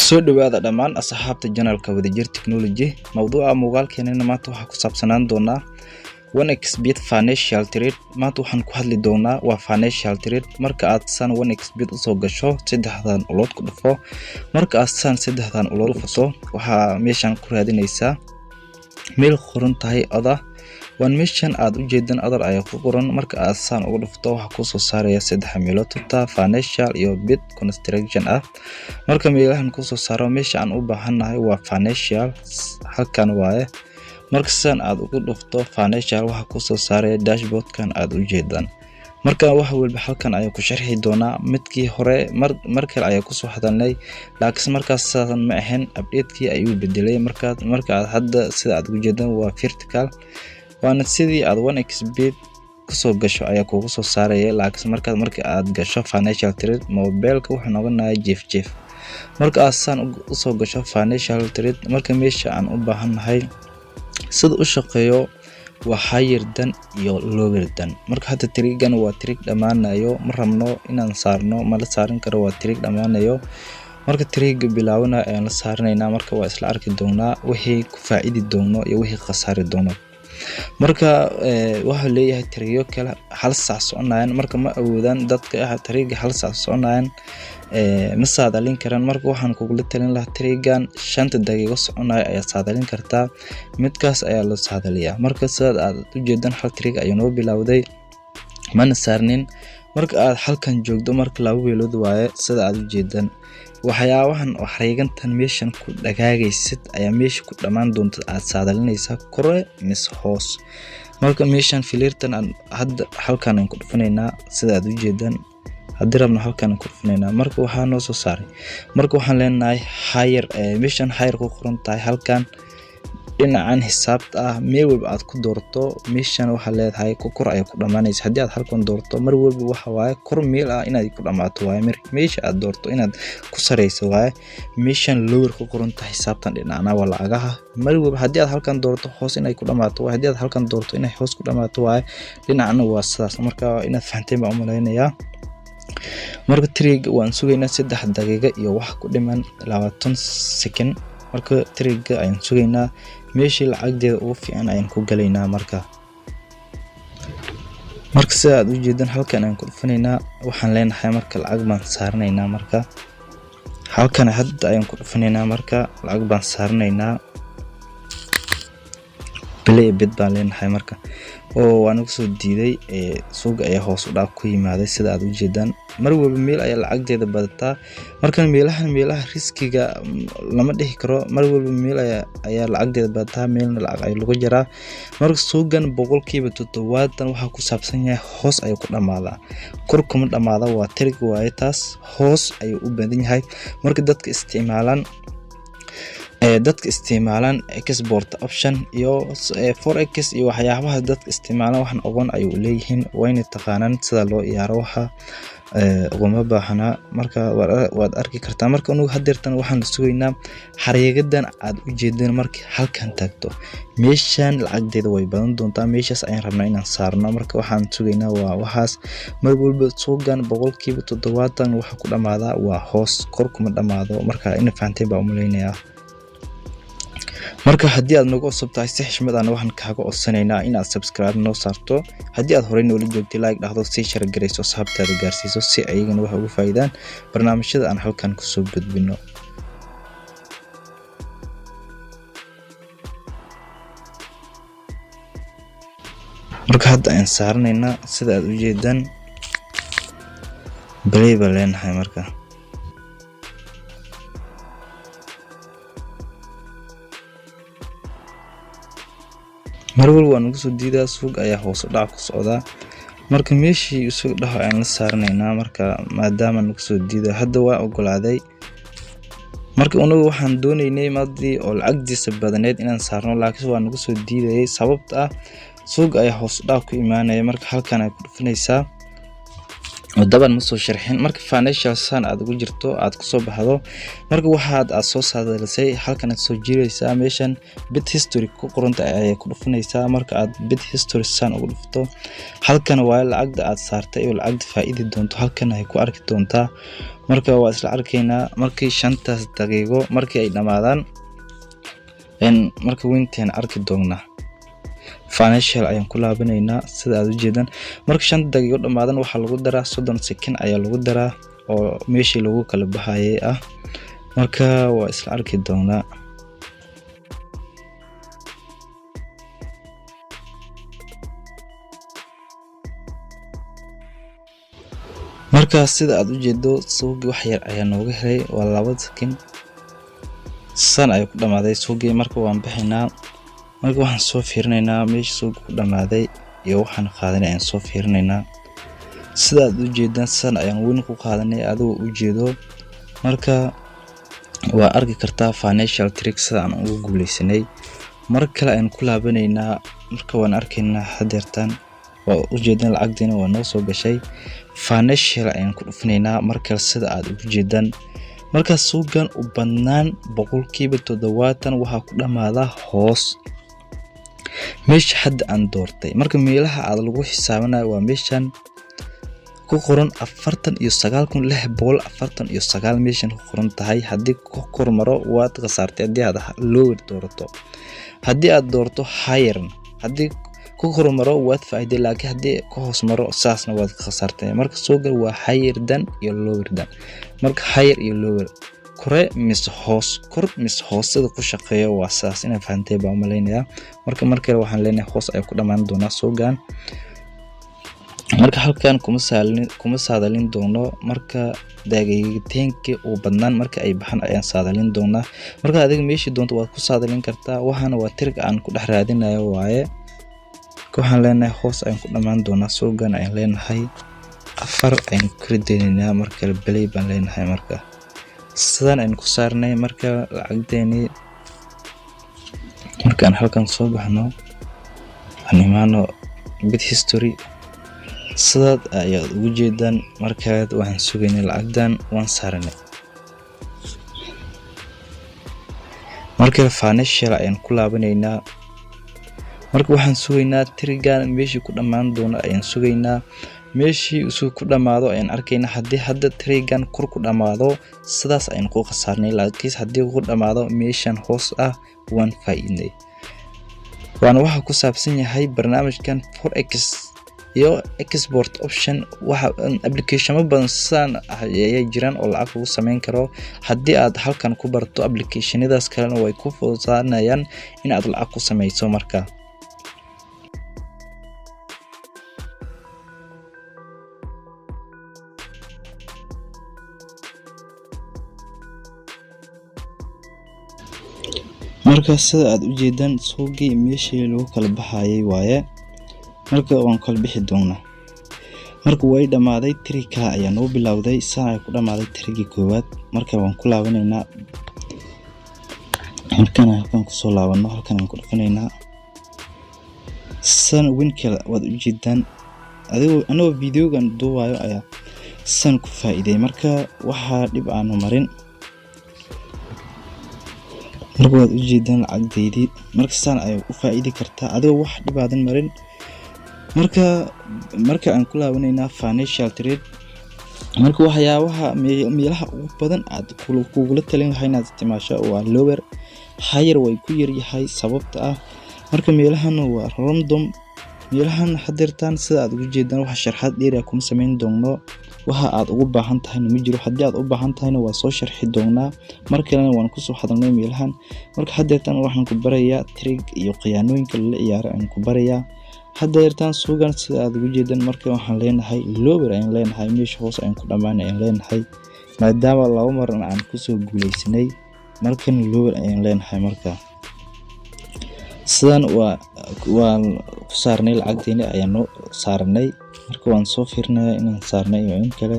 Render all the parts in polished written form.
soo dhawaada dhammaan asxaabta channelka Wadajir Technology. Mawduuca muuqaalkeena maanta waxa ku saabsanaan doona 1xBet Financial Trade. maanta waxaan ku hadli doonaa waa financial trade. marka aad san 1xBet u soo gasho saddexdan ulood ku dhufo, marka aad san saddexdan ulood u faso waxa meeshan ku raadinaysaa meel qoran tahay ada wan meeshan aad u jeedan adar ayaa ku qoran. marka aad san ugu dhufto waxa ku soo saaraya saddex meelood ta financial iyo bit construction ah. marka meelahan ku soo saaro meesha aan u baahanahay waa financial, halkan waaye. marka san aad ugu dhufto financial waxa ku soo saaraya dashboard kan aad u jeedan. marka wax walba halkan ayaa ku sharxi doonaa midkii hore markii ayaa ku soo hadalnay, laakiin markaas saadan ma ahayn update-kii ayuu bedelay. marka aad hadda sida aad u jeedan waa vertical, waana sidii aad 1xBet ku soo gasho ayaa kugu soo saaraya. laakiin marka aad gasho financial trade mobilka wuxuu noqonayaa jeef. marka aad san u soo gasho financial trade, marka meesha aan u baahanahay sida u shaqeeyo waa higher than iyo lower than. marka hadda trigan waa trig dhamaanayo, ma rabno inaan saarno, ma la saarin karo, waa trig dhamaanayo. marka triga bilaawna ayaan la saarnaynaa. marka waa isla arki doonaa wixii ku faa'iidi doono iyo wixii khasaari doono. marka waxa leeyahay trigo kala hal saac soconayaan. marka ma awoodaan dadka triga hal saac soconayaan ma saadalin karaan. marka waxaan kugu talin lahaa trigan 5 daqiiqo soconayo ayaa saadalin kartaa, midkaas ayaa loo saadaliyaa. marka sidaad aad u jeedan hal trig ayuu noo bilowday, mana saarnin. marka aad halkan joogdo marka laba weelood waaye sida aad u jeedan. waxyaabahan oo xariigantan meeshan ku dhagaagaysid ayaa meesha ku dhamaan doonta aad saadalinaysa kore mis hoos. marka meeshan filirtan aan hadda halkan aan ku dhufanaynaa sida aad u jeedan. haddii rabno halkan aan ku dhufanaynaa. marka waxaa noo soo saaray. marka waxaan leenahay higher, meeshan higher ku qoran tahay halkan dhinacan xisaabta ah meel walba aad ku doorto meeshan waxa leedahay ku kor ay ku dhamaanaysa. haddii aad halkan doorto mar walba waxa waaye kor meel ah inaad ku dhamaato waaye. meesha aad doorto inaad ku sareyso waaye. meeshan lower ku qoran tahay xisaabtan dhinacna waa lacagaha. mar walba haddii aad halkan doorto hoos inay ku dhamaato waaye. haddii aad halkan doorto inay hoos ku dhamaato waaye. dhinacna waa sidaas. marka inaad fahanteen baan u maleynayaa. marka trig waan sugaynaa 3 daqiiqo iyo wax ku dhiman 20 second. marka triga ayaan sugaynaa meeshii lacagdeeda ugu fiican ayaan ku galaynaa. marka sida aad u jeedan halkan ayaan ku dhufanaynaa. waxaan leenahay marka lacag baan saarnaynaa. marka halkan hadda ayaan ku dhufanaynaa. marka lacag baan saarnaynaa, play bid baan leenahay. marka oo waan ugu soo diiday suuq ayaa hoos u dhaaf ku yimaaday sida aad u jeedan. mar walba meel ayaa lacagdeeda badataa. marka meelaha riskiga lama dhihi karo. mar walba meel ayaa lacagdeeda badataa, meelna lacag ay lagu jiraa. marka suugan 70% waxa ku saabsan yahay hoos ay ku dhamaadaa, kor kuma dhamaada. waa trig waaye taas, hoos ayuu u badan yahay. marka dadka isticmaalaan export option iyo forex iyo waxyaabaha dadka isticmaalaan waxan ogon ayuu leeyihiin, wayna taqaanaan sida loo ciyaaro waxa uguma baahna. marka waad arki kartaa. marka anigu hadeertan waxaan sugaynaa xariigadan aad u jeedin. markii halkan tagto meeshan lacagdeeda way badan doontaa, meeshaas ayaan rabnaa inaan saarno. marka waxaan sugaynaa waa waxaas. mar walba suugan 70% waxa ku dhamaada waa hoos, kor kuma dhamaado. marka in fahanteen baa u maleynayaa. marka haddii aad nagu cusub tahay si xishmad ah waxaan kaaga codsanaynaa inaad subscribe noo saarto. haddii aad horey noola joogtay like dhahdo, si share gareyso, asxaabtaada gaarsiiso si ayagana wax ugu faa'iidaan barnaamijyada aan halkan ku soo gudbino. marka hadda aan saarnaynaa sida aad u jeedan, play baan leenahay. marka mar walba waan ugu soo diidaa suuq ayaa hoos u dhac ku socda. marka meeshii isugu dhaho aan la saarnaynaa. marka maadaama aan ugu soo diido hadda waa ogolaaday. marka anagu waxaan doonaynay madii oo lacagdiisa badaneed inaan saarno, laakiin waan ugu soo diidayay sababta ah suuq ayaa hoos u dhac ku imaanaya. marka halkan ay ku dhufanaysaa ودبن مسو شرحين marka financial san aad ugu jirto aad ku soo baxdo marka waxaad soo saadalisay halkan aad soo jiiraysaa meeshan bit history ku qoranta ay ku dhufanaysaa marka aad bit history san ugu dhufto halkan waa lacagda aad saartay iyo lacagda faa'iido doonto halkan ay ku arki doontaa marka waa isla arkaynaa markii 5 daqiiqo markii ay dhamaadaan marka weynteen arki doonaa financial ayaan ku laabanaynaa sida aad u jeedaan marka 5 daqiiqo dhamaadan waxa lagu daraa 30 second ayaa lagu daraa oo meeshii lagu kala baxayay ah marka waa isla arki doonaa marka sida aad u jeedo suuqi wax yar ayaa nooga helay waa 2 second san ay ku dhamaaday suuqi marka waan bixinaa marka waxaan soo fiirinaynaa meesha suuqi ku dhamaaday iyo waxaan qaadanay aan soo fiirinaynaa sida aad u jeedaan san ayaan weyn ku qaadanay adigu u jeedo marka waa arki kartaa financial tricks aan ugu guuleysanay marka kale aan ku laabanaynaa marka waan arkaynaa hadeertan waa u jeedaan lacagdeena waa noo soo gashay financial ayaan ku dhufnaynaa marka sida aad u jeedaan marka suuqan u badnaan 70% waxa ku dhamaada hoos meesha hadda aan doortay marka meelaha aad lagu xisaabanayo waa meeshan ku qoran 49649 meeshan ku qoran tahay hadii ku kormaro waad qasaartay hadii aad lower doorato hadii aad doorto higher hadii ku kormaro waad faa'iido laakiin hadii ku hoos maro saasna waad qasaartay marka suuqa waa higher than iyo lower than marka higher iyo lower kore mis hoos sida ku shaqeeyo waa saas inay fahantay baa umaleynaya marka waxaan leenahay hoos ay ku dhamaan doonaa suuqan marka halkan kuma saadalin doono marka daqiiqadeynka oo badnaan marka ay baxan ayaan saadalin doonaa marka adiga meeshii doonto waad ku saadalin kartaa waxaana waa trick aan ku dhex raadinayo waaye waxaan leenahay hoos ayaan ku dhamaan doonaa suuqan ayaan leenahay 4 ayaan ku ridaynaa marka balay baan leenahay marka sidaan ayaan ku saarnay marka lacagdeeni markaan halkan soo baxno animaano bit history sidaad ayaad ugu jeedaan markaad waxaan sugaynay lacagdan waan saarnay marka financial ayaan ku laabanaynaa marka waxaan sugaynaa trigan meeshii ku dhamaan doona ayaan sugaynaa meeshii uu ku dhamaado ayaan arkaynaa hadii hadda trigan kor ku dhamaado sidaas ayaan ku qasaarnay laakiin hadii uu ku dhamaado meeshan hoos ah waan faa'iiday waxa ku saabsan yahay barnaamijkan forex iyo export option waxa application badan san ay jiraan oo lacag lagu sameyn karo hadii aad halkan ku barto applicationadaas kalena way ku fududaanayaan in aad lacag ku sameyso marka sida aad u jeedaan suuqii meeshii lagu kala baxayay waaye marka waan kala bixi doonaa marka way dhamaaday trika ayaa noo bilowday saan ay ku dhamaaday trigii koowaad marka waan ku laabanaynaa halkan ku soo laabano halkan aan ku dhufanaynaa san winkala waad u jeedaan adigu anoo videogan duubayo ayaa san ku faa'iiday marka waxa dib aan marin marka waad u jeedaan lacagdeedii marka san ay u faa'iidi kartaa adigu wax dhibaadan marin marka aan ku laabanaynaa financial trade marka waxyaabaha meelaha ugu badan aad kugula talin lahayn inaad isticmaasho waa lower higher way ku yar yahay sababta ah marka meelahan waa random meelahan hadeertan sida aad ugu jeedaan wax sharxaad dheer ah kuma sameyn doono waxa aad ugu baahan tahay ma jiro hadii aad u baahan tahayna waa soo sharxi doonaa markalena waan ku soo hadalnay meelahan marka hadeertan waxaan ku barayaa trick iyo qiyaanooyinka la ciyaaro aan ku barayaa hadeertan suuqan sida aad ugu jeedaan marka waxaan leenahay lower ayaan leenahay meesha hoos ayaan ku dhamaan ayaan leenahay maadaama laba mar aan ku soo guuleysanay markan lower ayaan leenahay marka sidan waa ku saarnay lacagteena ayaan noo saarnay marka waan soo fiirinayaa inaan saarnay iyo in kale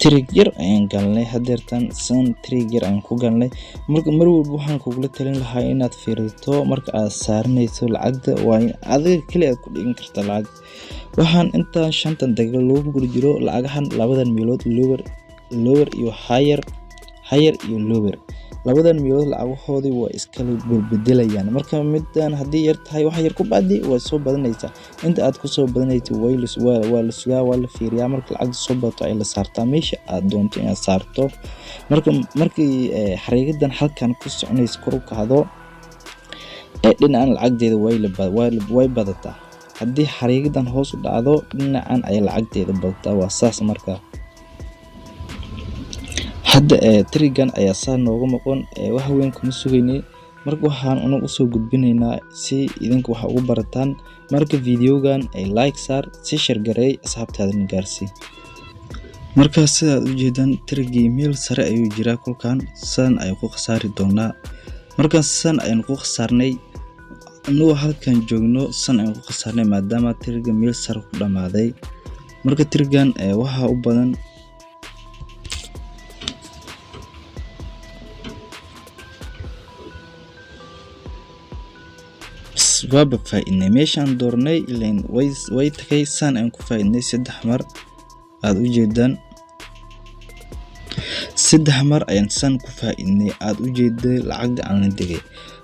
trick yar ayaan galnay hadeertan san trick yar aan ku galnay marka mar walba waxaan kugula talin lahaa inaad fiirto marka aad saaranayso lacagta waa in adiga kaliya aad ku dhigin karta lacag waxaan inta 5 daqiiqo loogu guri jiro lacagahan labadan meelood lower iyo higher higher iyo lower labadan meelood lacagahoodii waa iskala bedbedelayaan marka midan haddii yar tahay wax yar ku baadi waa soo badanaysaa inta aad ku soo badanayso waa la sugaa waa la fiiriyaa marka lacag soo badato ay la saartaa meesha aad doonto inaad saarto markii xariiqadan halkan ku soconayso kor u kacdo dhinacan lacagteeda way badataa haddii xariiqadan hoos u dhacdo dhinacan ay lacagteeda badataa waa saas marka hadda trigan ayaa saa nooga maqan wax weyn kuma sugaynay marka waxaan u soo gudbinaynaa si idinku wax ugu barataan marka videogan ay like saar si share gareey asxaabtaadana gaarsii marka sidaad u jeedaan trigii meel sare ayuu jiraa kulkan san ay ku khasaari doonaa marka san ayaan ku khasaarnay anuu halkan joogno san ayaan ku khasaarnay maadaama triga meel sare ku dhamaaday marka trigan waxa u badan waaba faa'iidnay meeshaan doornay ileen way tagay san aan ku faa'iidnay 3 mar aad u jeedaan 3 mar ayaan san ku faa'iidnay aad u jeeday lacag aan la digay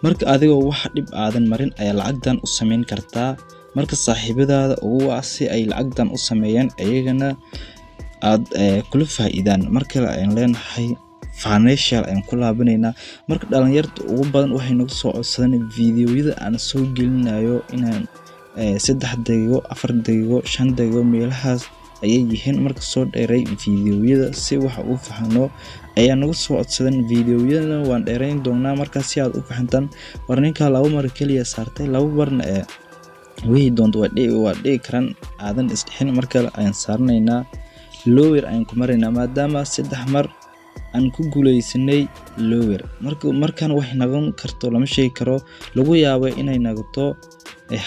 marka adigoo wax dhib aadan marin ayaa lacagtan u sameyn kartaa marka saaxiibadaada ugu waasi ay lacagtan u sameeyaan ayagana aad kula faa'iidaan marka aan leenahay financial aan ku laabanayna marka dhalinyarta ugu badan waxay nagu soo codsadeen videoyada aan soo gelinayo inaan 3 daqiiqo 4 daqiiqo 5 daqiiqo meelahaas ayay yihiin marka soo dheeray videoyada si wax u fahano ayaa nagu soo codsadeen videoyada waan dheerayn doonaa marka si aad u fahantaan warninka 2 mar kaliya saartay 2 barna way doonto waa dhigi karan aadan isdhixin marka aan saarnaynaa lower aan ku maraynaa maadaama 3 mar aan ku guuleysanay lower markan wax nagan karto lama sheegi karo lagu yaabo inay nagato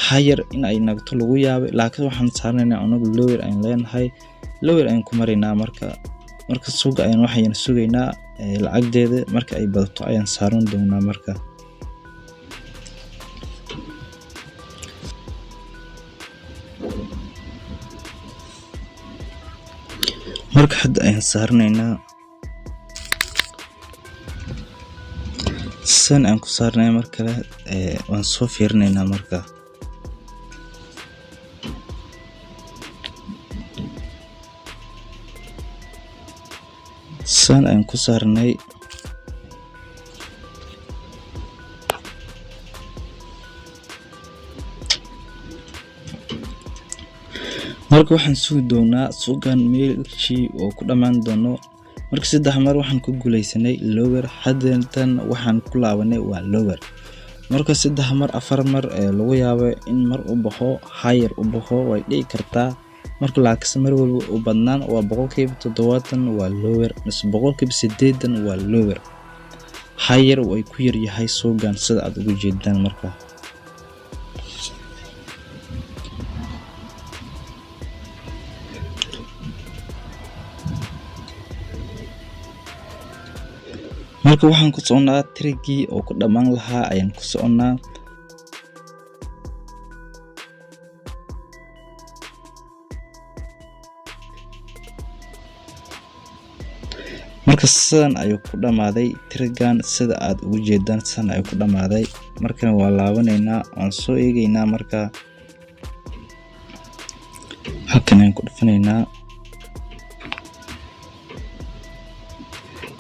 higher in ay nagato lagu yaabo laakiin waxaan saarnaynaa anagu lower aan leenahay lower aan ku maraynaa marka suuqa ayaan waxaan sugaynaa lacagteeda marka ay badato ayaan saaran doonaa marka hadda ayaan saarnaynaa san aan ku saarnay marka waan soo fiirinaynaa marka san aan ku saarnay marka waxaan sugi doonaa suuqan meelshii oo ku dhamaan doono marka 3 mar waxaan ku guuleysanay lower haddana waxaan ku laabanay waa lower marka 3 mar 4 mar lagu yaabo in mar u baxo higher u baxo way dhigi kartaa marka laakiin mar walba u badnaan waa 70% waa lower mis 80% waa lower higher way ku yar yahay suuqan sida aad ugu jeedaan marka waxaan ku soconaa trigii oo ku dhamaan lahaa ayaan ku soconaa marka sidan ayuu ku dhamaaday trigan sida aad ugu jeedaan sidan ayuu ku dhamaaday markan waa laabanaynaa aan soo eegaynaa marka halkan aan ku dhufanaynaa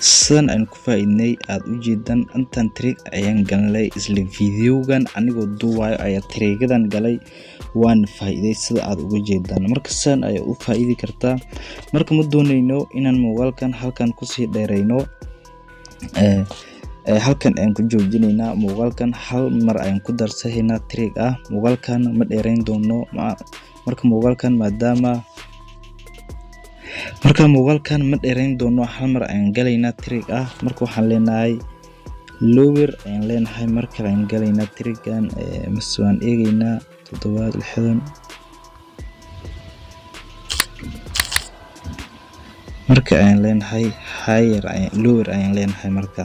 sidan aan ku faa'iidnay aad u jeedaan intan trig ayaan galnay isla videogan anigoo duubayo ayaa trigadan galay waan faa'iiday sida aad ugu jeedaan marka sidan ayaa u faa'iidi kartaa marka ma doonayno inaan muuqaalkan halkan ku sii dheerayno halkan aan ku joojinaynaa muuqaalkan hal mar ayaan ku darsahaynaa trig muuqaalkan ma dheerayn doono marka muuqaalkan maadaama hal mar ayaan galaynaa trig marka waxaan leenahay lower ayaan leenahay marka ayaan galaynaa trigan maswaan eegaynaa 760 marka ayaan leenahay higher lower ayaan leenahay marka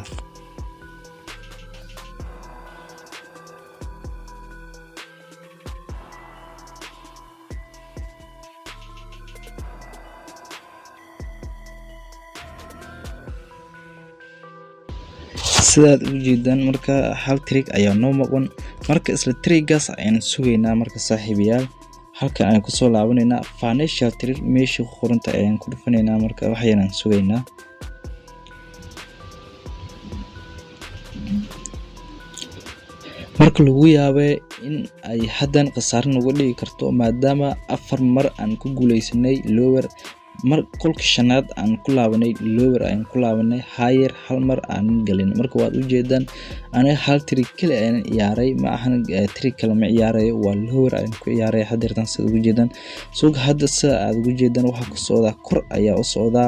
sidaad u jeedaan marka hal trick ayaa noo maqan marka isla trickgaas ayaan sugaynaa marka saaxiibayaal halkan aan ku soo laabaneynaa financial trade meesha qoranta ayaan ku dhufanaynaa marka waxayaan sugaynaa marka lagu yaabay in ay hadan qasaar nagu dhigi karto maadaama 4 mar aan ku guuleysanay lower mar kolka shanaad aan ku laabanay lower aan ku laabanay higher hal mar aan galin marka waad u jeedaan aniga hal trick kale aan ciyaaray ma ahan trick kale ma ciyaaray waa lower aan ku ciyaaray hadeertan sida ugu jeedaan suuq hadda sida aad ugu jeedaan waxa ku socda kor ayaa u socda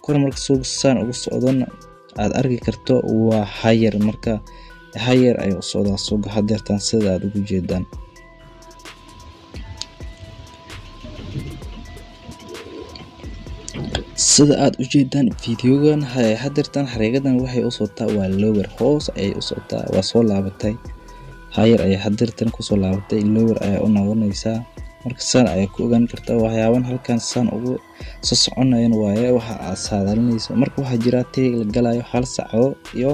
kor marka suuq saan ugu socdana aad arki karto waa higher marka higher ay u socda suuq hadeertan sida aad ugu jeedaan sida aad u jeedaan fiidiyogan hadeertan xariiqadan waxay u socotaa waa lower hoos ay u socotaa waa soo laabatay higher ay hadeertan ku soo laabatay lower ay u noqonaysaa marka saan ay ku ogaan kartaa waxyaaban halkan saan ugu soo soconayaan waaye waxa aad saadalinayso marka waxa jira tig la galayo hal saaco iyo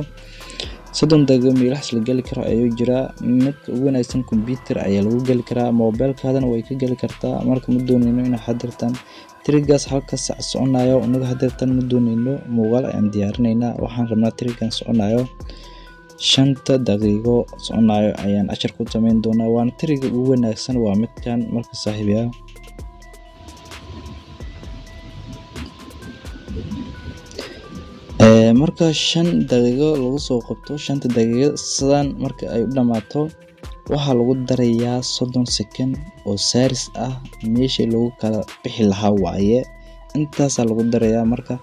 30 daqiiqo meelahaas la gali karo ayuu jira mid ugu wanaagsan computer ayaa lagu gali karaa mobilkaadana way ka gali kartaa marka ma doonayno in hadeertan trickgaas halka saac soconayo anaga hadeertan ma doonayno muuqaal aan diyaarinaynaa waxaan rabnaa trickgan soconayo 5 daqiiqo soconayo ayaan ashar ku sameyn doonaa waan trickga ugu wanaagsan waa midkan marka saaxiibayaal marka 5 daqiiqo lagu soo qabto 5 daqiiqo sidaan marka ay u dhamaato waxa lagu darayaa 30 second oo saaris ah meeshii lagu kala bixi lahaa waaye intaas lagu darayaa marka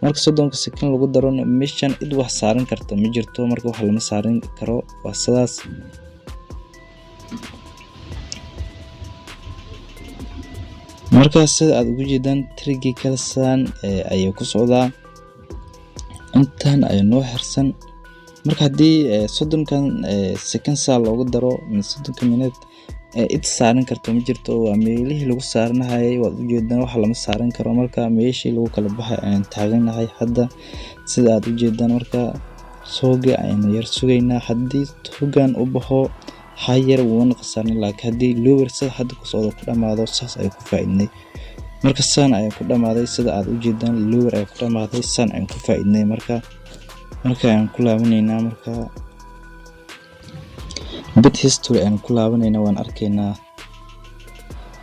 30 second lagu daro meeshan cid wax saaran karto ma jirto marka wax lama saaran karo waa sidaas marka sida aad ugu jeedaan trick kale saan ay ku socdaa intaan ay noo xirsan marka hadii 30 second saa loogu daro 30 minute cid saaran karto ma jirto waa meelihii lagu saaranahay waad u jeedaan wax lama saaran karo marka meeshii lagu kala baxay aan taaganahay hadda sida aad u jeedaan marka sooga ayaan yar sugaynaa hadii togan u baxo higher wana qasarnay laakiin hadii lower sida hadda ku socdo ku dhamaado saas ay ku faa'iidnay marka saan ay ku dhamaaday sida aad u jeedaan lower ay ku dhamaaday saan ay ku faa'iidnay marka aan ku laabaneynaa marka bit history aan ku laabaneynaa waan arkaynaa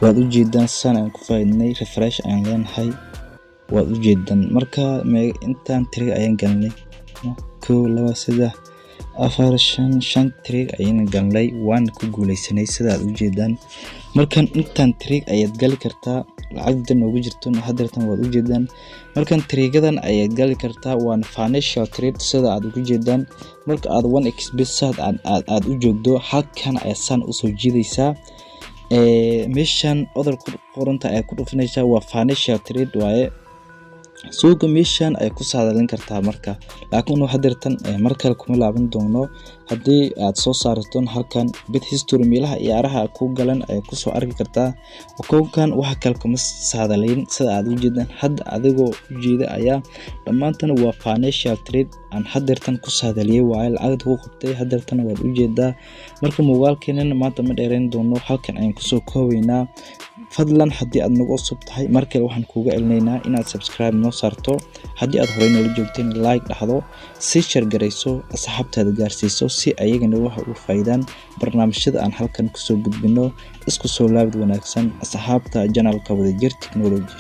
waad u jeedaan saan aan ku faa'iidnay refresh aan leenahay waad u jeedaan marka intaan trick ayaan galnay 1 2 3 4 5 trick ayaan galnay waan ku guuleysanay sida aad u jeedaan markan intaan trick ayaad gali kartaa lacagta noogu jirto hadeertan waad u jeedaan markan trigadan ayaad gali kartaa waan financial trade sida aad ugu jeedaan marka aad 1xb sad aad u joogdo halkan ayaa san u soo jiidaysaa meeshan other qoranta ay ku dhufanaysaa waa financial trade waaye suuqa meeshan ay ku saadalin kartaa marka laakiin waxa hadeertan markale kuma laaban doono hadii aad soo saarto halkan bit history meelaha ciyaaraha ku galan ay ku soo arki kartaa koobkan waxa kale kuma saadalin sida aad u jeedaan hadda adigoo u jeeda ayaa dhamaantan waa financial trade aan hadeertan ku saadaliyay waa lacag ku qabtay hadeertan waad u jeedaa marka muuqaalkeenana maanta ma dheerayn doono halkan ayaan ku soo koobaynaa fadlan hadii aad nagu cusub tahay markale waxaan kuuga celinaynaa inaad subscribe noo saarto hadii aad horey nala joogteen like dhaxdo si share gareyso asxaabtaada gaarsiiso si ayagana waxa u faa'iidaan barnaamijyada aan halkan ku soo gudbino isku soo laabid wanaagsan asxaabta channelka Wadajir Technology.